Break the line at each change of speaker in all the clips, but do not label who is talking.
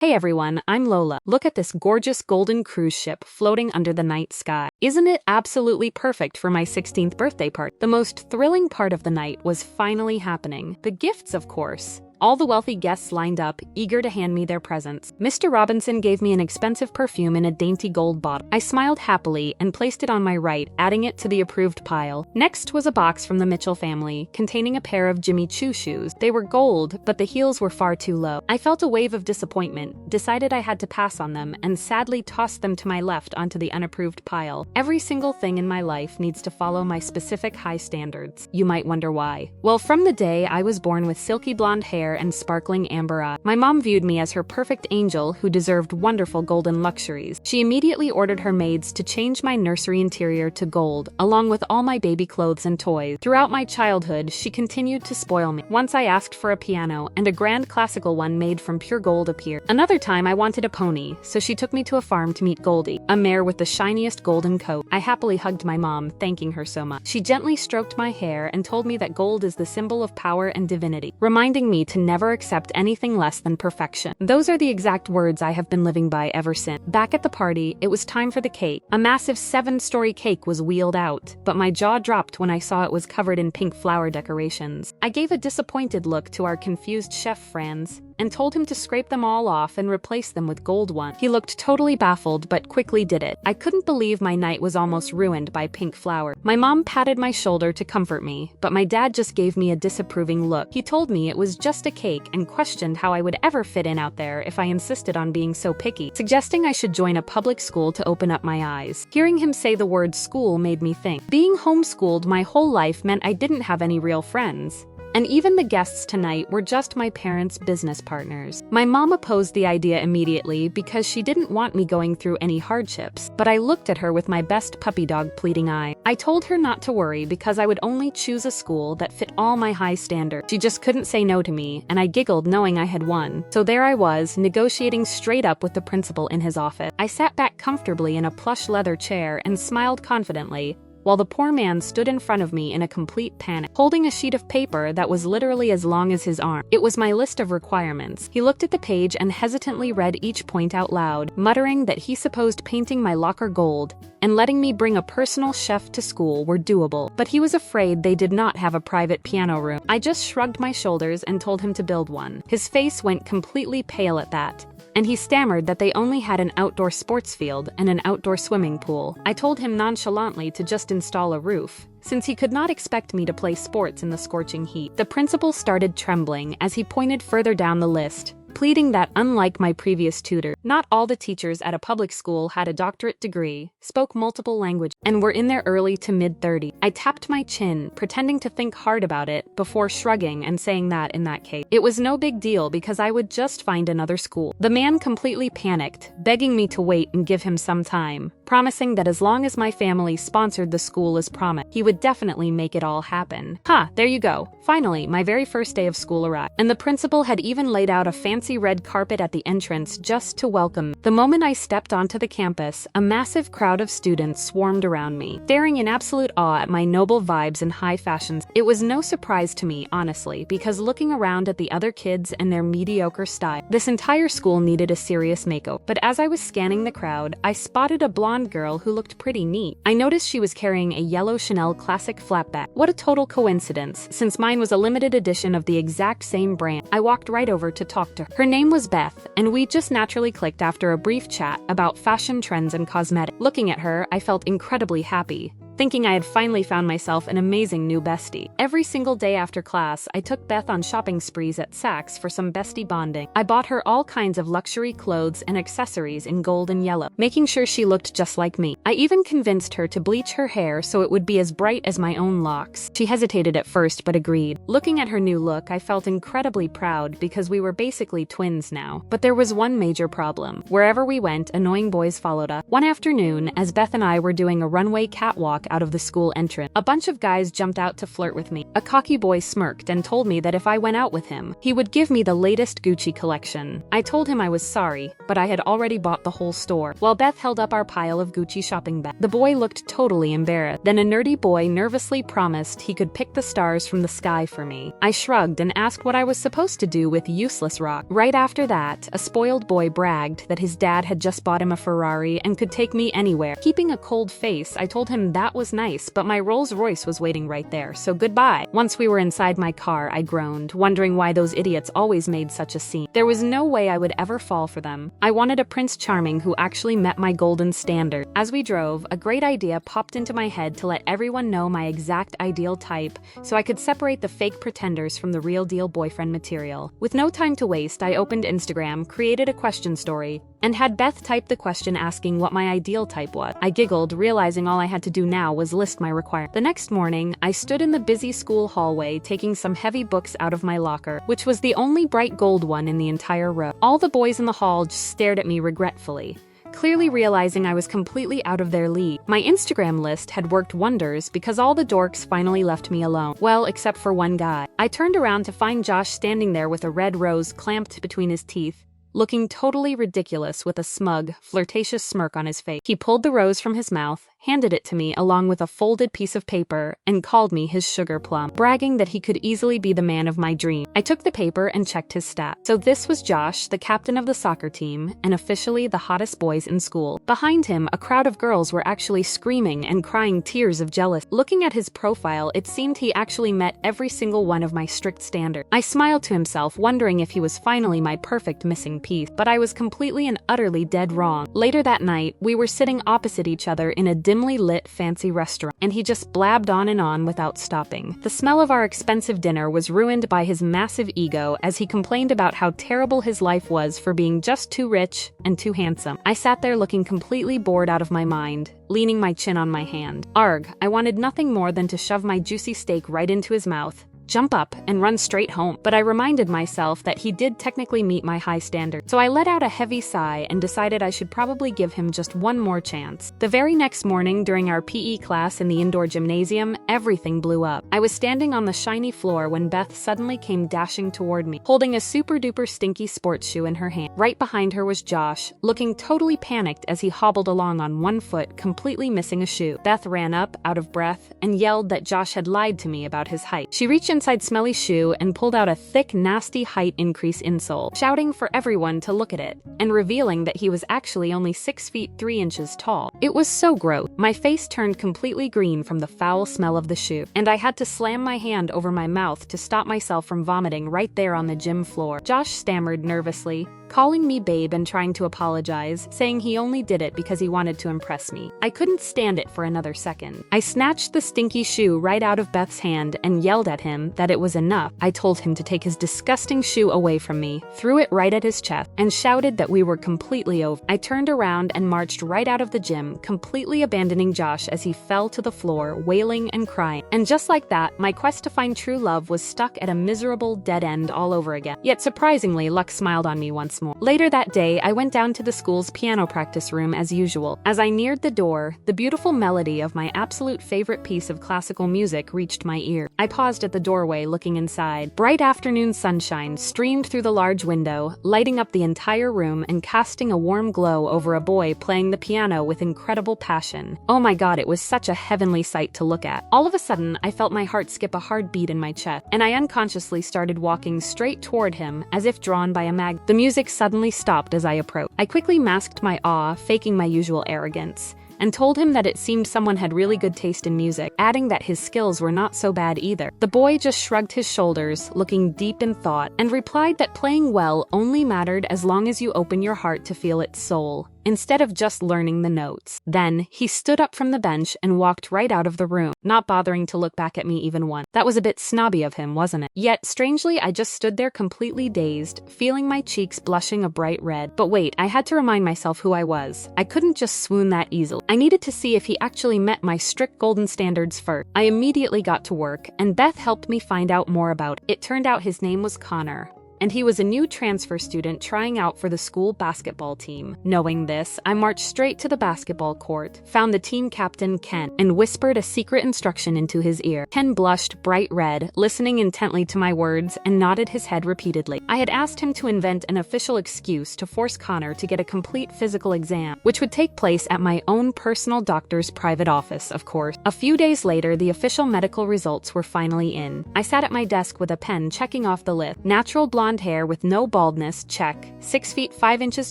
Hey everyone, I'm Lola. Look at this gorgeous golden cruise ship floating under the night sky. Isn't it absolutely perfect for my 16th birthday party? The most thrilling part of the night was finally happening. The gifts, of course. All the wealthy guests lined up, eager to hand me their presents. Mr. Robinson gave me an expensive perfume in a dainty gold bottle. I smiled happily and placed it on my right, adding it to the approved pile. Next was a box from the Mitchell family, containing a pair of Jimmy Choo shoes. They were gold, but the heels were far too low. I felt a wave of disappointment, decided I had to pass on them, and sadly tossed them to my left onto the unapproved pile. Every single thing in my life needs to follow my specific high standards. You might wonder why. Well, from the day I was born with silky blonde hair and sparkling amber eyes, my mom viewed me as her perfect angel who deserved wonderful golden luxuries. She immediately ordered her maids to change my nursery interior to gold, along with all my baby clothes and toys. Throughout my childhood, she continued to spoil me. Once I asked for a piano, and a grand classical one made from pure gold appeared. Another time I wanted a pony, so she took me to a farm to meet Goldie, a mare with the shiniest golden coat. I happily hugged my mom, thanking her so much. She gently stroked my hair and told me that gold is the symbol of power and divinity, reminding me to never accept anything less than perfection. Those are the exact words I have been living by ever since. Back at the party, it was time for the cake. A massive 7-story cake was wheeled out, but my jaw dropped when I saw it was covered in pink flower decorations. I gave a disappointed look to our confused chef Franz and told him to scrape them all off and replace them with gold ones. He looked totally baffled, but quickly did it. I couldn't believe my night was almost ruined by pink flower. My mom patted my shoulder to comfort me, but my dad just gave me a disapproving look. He told me it was just a cake and questioned how I would ever fit in out there if I insisted on being so picky, suggesting I should join a public school to open up my eyes. Hearing him say the word school made me think. Being homeschooled my whole life meant I didn't have any real friends. And even the guests tonight were just my parents' business partners. My mom opposed the idea immediately because she didn't want me going through any hardships, but I looked at her with my best puppy dog pleading eye. I told her not to worry because I would only choose a school that fit all my high standards. She just couldn't say no to me, and I giggled knowing I had won. So there I was, negotiating straight up with the principal in his office. I sat back comfortably in a plush leather chair and smiled confidently, while the poor man stood in front of me in a complete panic, holding a sheet of paper that was literally as long as his arm. It was my list of requirements. He looked at the page and hesitantly read each point out loud, muttering that he supposed painting my locker gold and letting me bring a personal chef to school were doable, but he was afraid they did not have a private piano room. I just shrugged my shoulders and told him to build one. His face went completely pale at that, and he stammered that they only had an outdoor sports field and an outdoor swimming pool. I told him nonchalantly to just install a roof, since he could not expect me to play sports in the scorching heat. The principal started trembling as he pointed further down the list, pleading that unlike my previous tutor, not all the teachers at a public school had a doctorate degree, spoke multiple languages, and were in their early to mid-30s. I tapped my chin, pretending to think hard about it, before shrugging and saying that in that case, it was no big deal because I would just find another school. The man completely panicked, begging me to wait and give him some time, promising that as long as my family sponsored the school as promised, he would definitely make it all happen. There you go. Finally, my very first day of school arrived, and the principal had even laid out a fancy red carpet at the entrance just to welcome me. The moment I stepped onto the campus, a massive crowd of students swarmed around me, staring in absolute awe at my noble vibes and high fashions. It was no surprise to me, honestly, because looking around at the other kids and their mediocre style, this entire school needed a serious makeover. But as I was scanning the crowd, I spotted a blonde girl who looked pretty neat. I noticed she was carrying a yellow Chanel classic flatback. What a total coincidence, since mine was a limited edition of the exact same brand. I walked right over to talk to her. Her name was Beth, and we just naturally clicked after a brief chat about fashion trends and cosmetics. Looking at her, I felt incredibly happy, thinking I had finally found myself an amazing new bestie. Every single day after class, I took Beth on shopping sprees at Saks for some bestie bonding. I bought her all kinds of luxury clothes and accessories in gold and yellow, making sure she looked just like me. I even convinced her to bleach her hair so it would be as bright as my own locks. She hesitated at first but agreed. Looking at her new look, I felt incredibly proud because we were basically twins now. But there was one major problem. Wherever we went, annoying boys followed us. One afternoon, as Beth and I were doing a runway catwalk out of the school entrance. A bunch of guys jumped out to flirt with me. A cocky boy smirked and told me that if I went out with him, he would give me the latest Gucci collection. I told him I was sorry, but I had already bought the whole store, while Beth held up our pile of Gucci shopping bags. The boy looked totally embarrassed. Then a nerdy boy nervously promised he could pick the stars from the sky for me. I shrugged and asked what I was supposed to do with useless rock. Right after that, a spoiled boy bragged that his dad had just bought him a Ferrari and could take me anywhere. Keeping a cold face, I told him that was nice, but my Rolls Royce was waiting right there, so goodbye. Once we were inside my car, I groaned, wondering why those idiots always made such a scene. There was no way I would ever fall for them. I wanted a Prince Charming who actually met my golden standard. As we drove, a great idea popped into my head to let everyone know my exact ideal type, so I could separate the fake pretenders from the real deal boyfriend material. With no time to waste, I opened Instagram, created a question story, and had Beth type the question asking what my ideal type was. I giggled, realizing all I had to do now was list my requirements. The next morning, I stood in the busy school hallway taking some heavy books out of my locker, which was the only bright gold one in the entire row. All the boys in the hall just stared at me regretfully, clearly realizing I was completely out of their league. My Instagram list had worked wonders because all the dorks finally left me alone. Well, except for one guy. I turned around to find Josh standing there with a red rose clamped between his teeth, looking totally ridiculous with a smug, flirtatious smirk on his face. He pulled the rose from his mouth, handed it to me along with a folded piece of paper, and called me his sugar plum, bragging that he could easily be the man of my dream. I took the paper and checked his stats. So this was Josh, the captain of the soccer team, and officially the hottest boys in school. Behind him, a crowd of girls were actually screaming and crying tears of jealousy. Looking at his profile, it seemed he actually met every single one of my strict standards. I smiled to himself, wondering if he was finally my perfect missing piece, but I was completely and utterly dead wrong. Later that night, we were sitting opposite each other in a dimly lit fancy restaurant, and he just blabbed on and on without stopping. The smell of our expensive dinner was ruined by his massive ego as he complained about how terrible his life was for being just too rich and too handsome. I sat there looking completely bored out of my mind, leaning my chin on my hand. Arg, I wanted nothing more than to shove my juicy steak right into his mouth, jump up, and run straight home. But I reminded myself that he did technically meet my high standards. So I let out a heavy sigh and decided I should probably give him just one more chance. The very next morning, during our PE class in the indoor gymnasium, everything blew up. I was standing on the shiny floor when Beth suddenly came dashing toward me, holding a super-duper stinky sports shoe in her hand. Right behind her was Josh, looking totally panicked as he hobbled along on one foot, completely missing a shoe. Beth ran up, out of breath, and yelled that Josh had lied to me about his height. She reached inside Smelly's shoe and pulled out a thick, nasty height increase insole, shouting for everyone to look at it, and revealing that he was actually only 6 feet 3 inches tall. It was so gross. My face turned completely green from the foul smell of the shoe, and I had to slam my hand over my mouth to stop myself from vomiting right there on the gym floor. Josh stammered nervously, calling me babe and trying to apologize, saying he only did it because he wanted to impress me. I couldn't stand it for another second. I snatched the stinky shoe right out of Beth's hand and yelled at him that it was enough. I told him to take his disgusting shoe away from me, threw it right at his chest, and shouted that we were completely over. I turned around and marched right out of the gym, completely abandoning Josh as he fell to the floor, wailing and crying. And just like that, my quest to find true love was stuck at a miserable dead end all over again. Yet surprisingly, luck smiled on me once more. Later that day, I went down to the school's piano practice room as usual. As I neared the door, the beautiful melody of my absolute favorite piece of classical music reached my ear. I paused at the doorway, looking inside. Bright afternoon sunshine streamed through the large window, lighting up the entire room and casting a warm glow over a boy playing the piano with incredible passion. Oh my god, it was such a heavenly sight to look at. All of a sudden, I felt my heart skip a hard beat in my chest, and I unconsciously started walking straight toward him as if drawn by a magnet. The music suddenly stopped as I approached. I quickly masked my awe, faking my usual arrogance, and told him that it seemed someone had really good taste in music, adding that his skills were not so bad either. The boy just shrugged his shoulders, looking deep in thought, and replied that playing well only mattered as long as you open your heart to feel its soul, instead of just learning the notes. Then, he stood up from the bench and walked right out of the room, not bothering to look back at me even once. That was a bit snobby of him, wasn't it? Yet, strangely, I just stood there completely dazed, feeling my cheeks blushing a bright red. But wait, I had to remind myself who I was. I couldn't just swoon that easily. I needed to see if he actually met my strict golden standards first. I immediately got to work, and Beth helped me find out more about it. It turned out his name was Connor, and he was a new transfer student trying out for the school basketball team. Knowing this, I marched straight to the basketball court, found the team captain, Ken, and whispered a secret instruction into his ear. Ken blushed bright red, listening intently to my words, and nodded his head repeatedly. I had asked him to invent an official excuse to force Connor to get a complete physical exam, which would take place at my own personal doctor's private office, of course. A few days later, the official medical results were finally in. I sat at my desk with a pen checking off the list. Natural blonde hair with no baldness, check. 6 feet 5 inches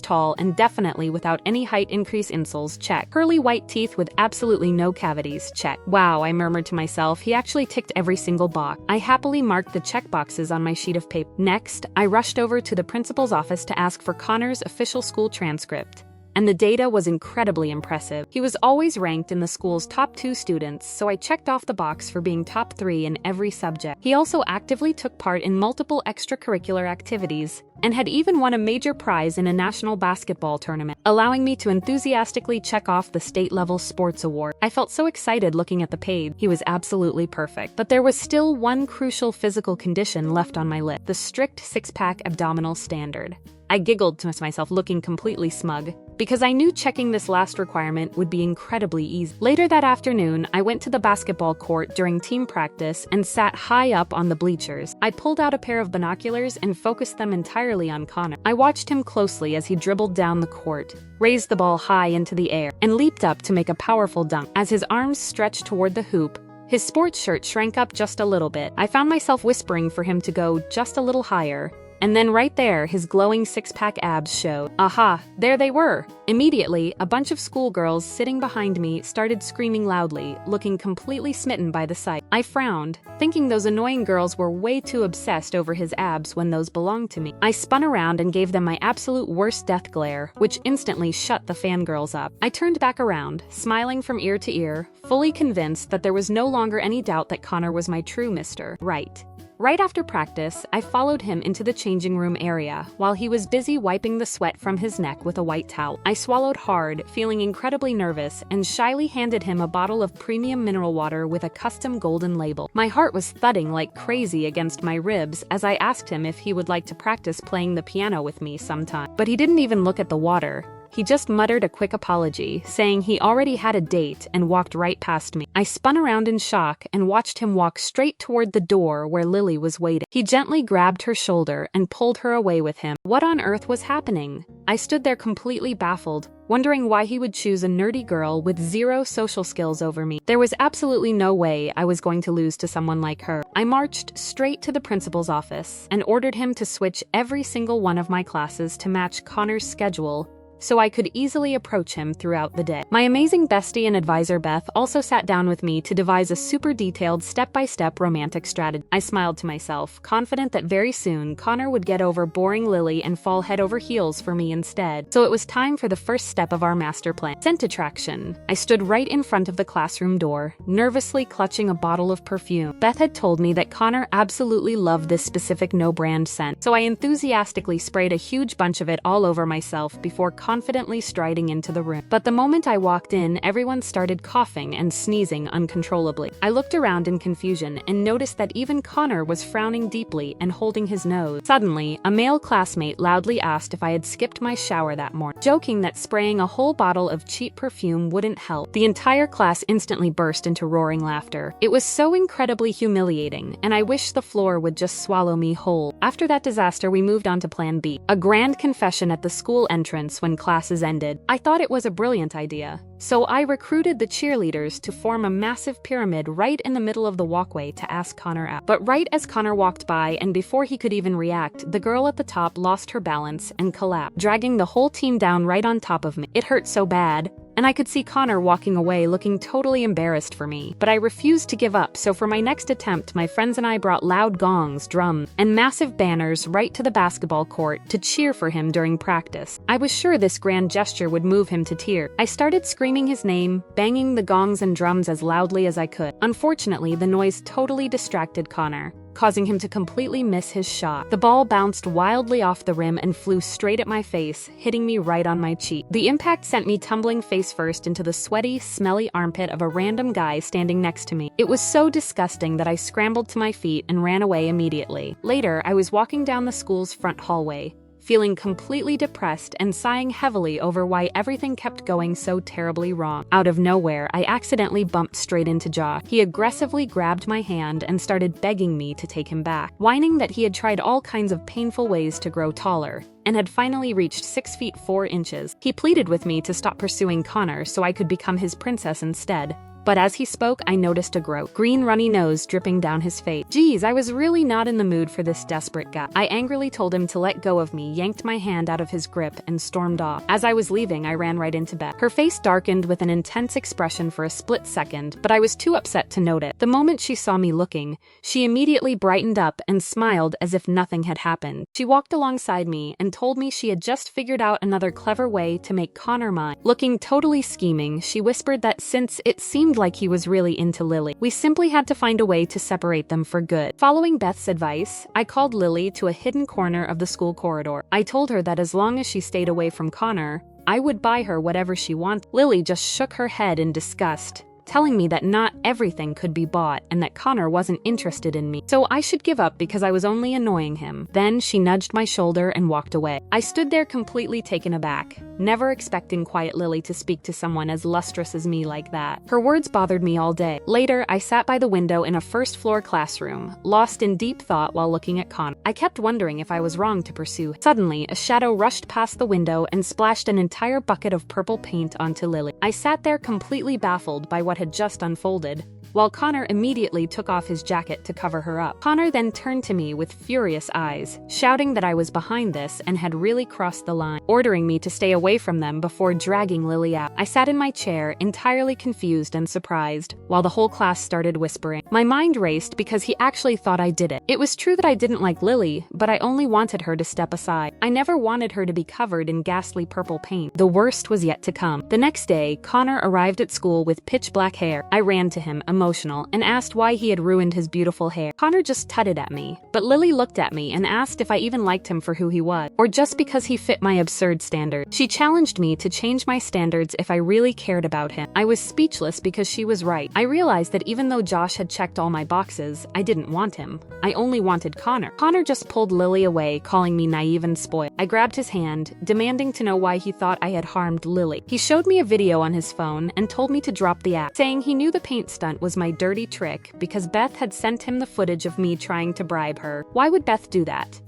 tall and definitely without any height increase insoles, check. Curly white teeth with absolutely no cavities, check. Wow, I murmured to myself, he actually ticked every single box. I happily marked the check boxes on my sheet of paper. Next, I rushed over to the principal's office to ask for Connor's official school transcript. And the data was incredibly impressive. He was always ranked in the school's top 2 students, so I checked off the box for being top 3 in every subject. He also actively took part in multiple extracurricular activities, and had even won a major prize in a national basketball tournament, allowing me to enthusiastically check off the state-level sports award. I felt so excited looking at the page. He was absolutely perfect. But there was still one crucial physical condition left on my list: the strict 6-pack abdominal standard. I giggled to myself, looking completely smug, because I knew checking this last requirement would be incredibly easy. Later that afternoon, I went to the basketball court during team practice and sat high up on the bleachers. I pulled out a pair of binoculars and focused them entirely on Connor. I watched him closely as he dribbled down the court, raised the ball high into the air, and leaped up to make a powerful dunk. As his arms stretched toward the hoop, his sports shirt shrank up just a little bit. I found myself whispering for him to go just a little higher. And then right there, his glowing 6-pack abs showed. Aha, there they were! Immediately, a bunch of schoolgirls sitting behind me started screaming loudly, looking completely smitten by the sight. I frowned, thinking those annoying girls were way too obsessed over his abs when those belonged to me. I spun around and gave them my absolute worst death glare, which instantly shut the fangirls up. I turned back around, smiling from ear to ear, fully convinced that there was no longer any doubt that Connor was my true Mr. Right. Right after practice, I followed him into the changing room area while he was busy wiping the sweat from his neck with a white towel. I swallowed hard, feeling incredibly nervous, and shyly handed him a bottle of premium mineral water with a custom golden label. My heart was thudding like crazy against my ribs as I asked him if he would like to practice playing the piano with me sometime. But he didn't even look at the water. He just muttered a quick apology, saying he already had a date, and walked right past me. I spun around in shock and watched him walk straight toward the door where Lily was waiting. He gently grabbed her shoulder and pulled her away with him. What on earth was happening? I stood there completely baffled, wondering why he would choose a nerdy girl with zero social skills over me. There was absolutely no way I was going to lose to someone like her. I marched straight to the principal's office and ordered him to switch every single one of my classes to match Connor's schedule, so I could easily approach him throughout the day. My amazing bestie and advisor Beth also sat down with me to devise a super detailed step-by-step romantic strategy. I smiled to myself, confident that very soon Connor would get over boring Lily and fall head over heels for me instead. So it was time for the first step of our master plan: scent attraction. I stood right in front of the classroom door, nervously clutching a bottle of perfume. Beth had told me that Connor absolutely loved this specific no-brand scent, so I enthusiastically sprayed a huge bunch of it all over myself before confidently striding into the room. But the moment I walked in, everyone started coughing and sneezing uncontrollably. I looked around in confusion and noticed that even Connor was frowning deeply and holding his nose. Suddenly, a male classmate loudly asked if I had skipped my shower that morning, joking that spraying a whole bottle of cheap perfume wouldn't help. The entire class instantly burst into roaring laughter. It was so incredibly humiliating, and I wish the floor would just swallow me whole. After that disaster, we moved on to Plan B, a grand confession at the school entrance when classes ended. I thought it was a brilliant idea, so I recruited the cheerleaders to form a massive pyramid right in the middle of the walkway to ask Connor out. But right as Connor walked by and before he could even react, the girl at the top lost her balance and collapsed, dragging the whole team down right on top of me. It hurt so bad, and I could see Connor walking away looking totally embarrassed for me. But I refused to give up, so for my next attempt, my friends and I brought loud gongs, drums, and massive banners right to the basketball court to cheer for him during practice. I was sure this grand gesture would move him to tears. I started screaming his name, banging the gongs and drums as loudly as I could. Unfortunately, the noise totally distracted Connor, causing him to completely miss his shot. The ball bounced wildly off the rim and flew straight at my face, hitting me right on my cheek. The impact sent me tumbling face first into the sweaty, smelly armpit of a random guy standing next to me. It was so disgusting that I scrambled to my feet and ran away immediately. Later, I was walking down the school's front hallway, feeling completely depressed and sighing heavily over why everything kept going so terribly wrong. Out of nowhere, I accidentally bumped straight into Josh. He aggressively grabbed my hand and started begging me to take him back, whining that he had tried all kinds of painful ways to grow taller and had finally reached 6 feet 4 inches. He pleaded with me to stop pursuing Connor so I could become his princess instead. But as he spoke, I noticed a green runny nose dripping down his face. Geez, I was really not in the mood for this desperate guy. I angrily told him to let go of me, yanked my hand out of his grip, and stormed off. As I was leaving, I ran right into Beth. Her face darkened with an intense expression for a split second, but I was too upset to note it. The moment she saw me looking, she immediately brightened up and smiled as if nothing had happened. She walked alongside me and told me she had just figured out another clever way to make Connor mine. Looking totally scheming, she whispered that since it seemed like he was really into Lily, we simply had to find a way to separate them for good. Following Beth's advice, I called Lily to a hidden corner of the school corridor. I told her that as long as she stayed away from Connor, I would buy her whatever she wanted. Lily just shook her head in disgust, telling me that not everything could be bought and that Connor wasn't interested in me, so I should give up because I was only annoying him. Then she nudged my shoulder and walked away. I stood there completely taken aback, never expecting quiet Lily to speak to someone as lustrous as me like that. Her words bothered me all day. Later, I sat by the window in a first-floor classroom, lost in deep thought while looking at Connor. I kept wondering if I was wrong to pursue. Suddenly, a shadow rushed past the window and splashed an entire bucket of purple paint onto Lily. I sat there completely baffled by what had just unfolded, while Connor immediately took off his jacket to cover her up. Connor then turned to me with furious eyes, shouting that I was behind this and had really crossed the line, ordering me to stay away from them before dragging Lily out. I sat in my chair, entirely confused and surprised, while the whole class started whispering. My mind raced because he actually thought I did it. It was true that I didn't like Lily, but I only wanted her to step aside. I never wanted her to be covered in ghastly purple paint. The worst was yet to come. The next day, Connor arrived at school with pitch black hair. I ran to him, emotional, and asked why he had ruined his beautiful hair. Connor just tutted at me, but Lily looked at me and asked if I even liked him for who he was, or just because he fit my absurd standards. She challenged me to change my standards if I really cared about him. I was speechless because she was right. I realized that even though Josh had checked all my boxes, I didn't want him. I only wanted Connor. Connor just pulled Lily away, calling me naive and spoiled. I grabbed his hand, demanding to know why he thought I had harmed Lily. He showed me a video on his phone and told me to drop the act, saying he knew the paint stunt was my dirty trick because Beth had sent him the footage of me trying to bribe her. Why would Beth do that?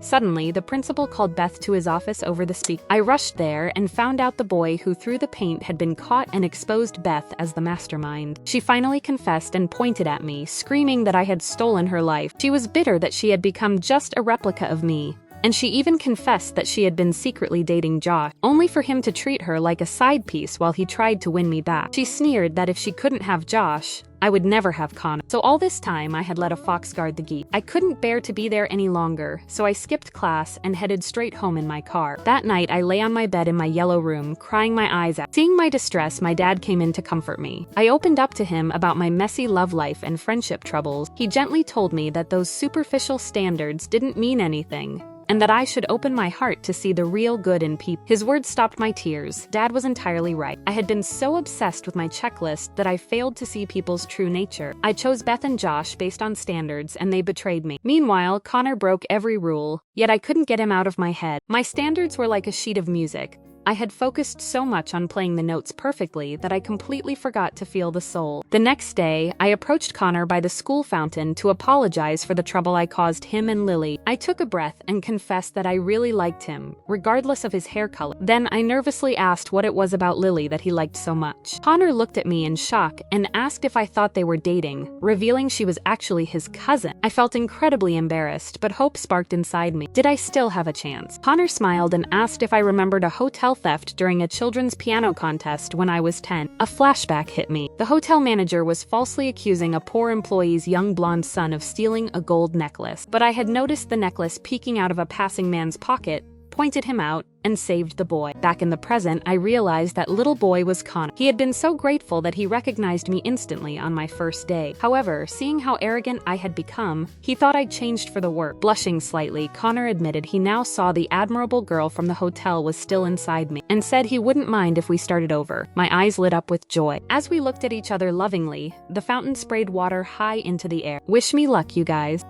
Suddenly, the principal called Beth to his office over the speaker. I rushed there and found out the boy who threw the paint had been caught and exposed Beth as the mastermind. She finally confessed and pointed at me, screaming that I had stolen her life. She was bitter that she had become just a replica of me, and she even confessed that she had been secretly dating Josh, only for him to treat her like a side piece while he tried to win me back. She sneered that if she couldn't have Josh, I would never have Connor. So all this time, I had let a fox guard the geese. I couldn't bear to be there any longer, so I skipped class and headed straight home in my car. That night, I lay on my bed in my yellow room, crying my eyes out. Seeing my distress, my dad came in to comfort me. I opened up to him about my messy love life and friendship troubles. He gently told me that those superficial standards didn't mean anything, and that I should open my heart to see the real good in people. His words stopped my tears. Dad was entirely right. I had been so obsessed with my checklist that I failed to see people's true nature. I chose Beth and Josh based on standards, and they betrayed me. Meanwhile, Connor broke every rule, yet I couldn't get him out of my head. My standards were like a sheet of music. I had focused so much on playing the notes perfectly that I completely forgot to feel the soul. The next day, I approached Connor by the school fountain to apologize for the trouble I caused him and Lily. I took a breath and confessed that I really liked him, regardless of his hair color. Then I nervously asked what it was about Lily that he liked so much. Connor looked at me in shock and asked if I thought they were dating, revealing she was actually his cousin. I felt incredibly embarrassed, but hope sparked inside me. Did I still have a chance? Connor smiled and asked if I remembered a hotel theft during a children's piano contest when I was 10. A flashback hit me. The hotel manager was falsely accusing a poor employee's young blonde son of stealing a gold necklace, but I had noticed the necklace peeking out of a passing man's pocket, pointed him out, and saved the boy. Back in the present, I realized that little boy was Connor. He had been so grateful that he recognized me instantly on my first day. However, seeing how arrogant I had become, he thought I'd changed for the worse. Blushing slightly, Connor admitted he now saw the admirable girl from the hotel was still inside me, and said he wouldn't mind if we started over. My eyes lit up with joy. As we looked at each other lovingly, the fountain sprayed water high into the air. Wish me luck, you guys.